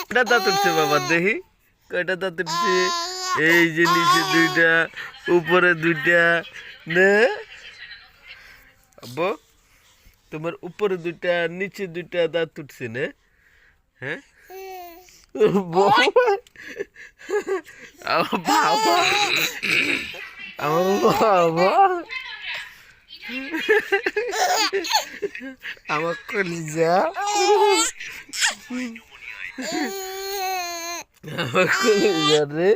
কয়টা দাঁত উঠছে বাবা দেখি, কয়টা দাঁত উঠছে? এই যে নিচে দুইটা, উপরে দুইটা। না আব্বু, তোমার উপরে দুইটা নিচে দুইটা দাঁত উঠছে না? হ্যাঁ আমার বাবা, আমার বাবা, আমার কলিজা, আমার কলিজা রে,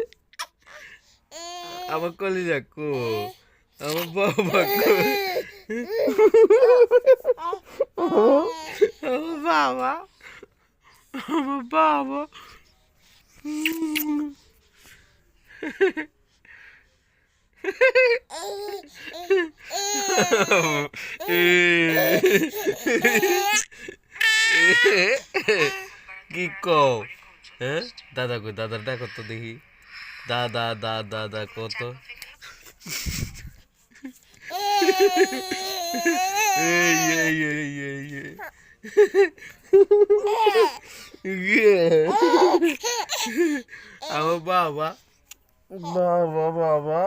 আমার কলিজা কো, আমার বাবা কো, আমার বাবা, আমার বাবা। কি কও? হ্যাঁ দাদা কই, দাদা ডাকো তো দেখি, দাদা দাদা কত। এই এই এই এই এই। আমার বাবা, বাবা বাবা।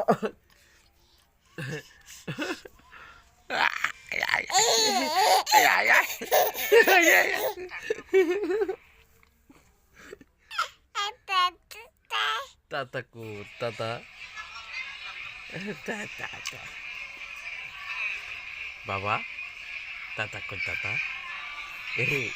Tata ku, tata. Tata. Baba, tata ku tata. Eh.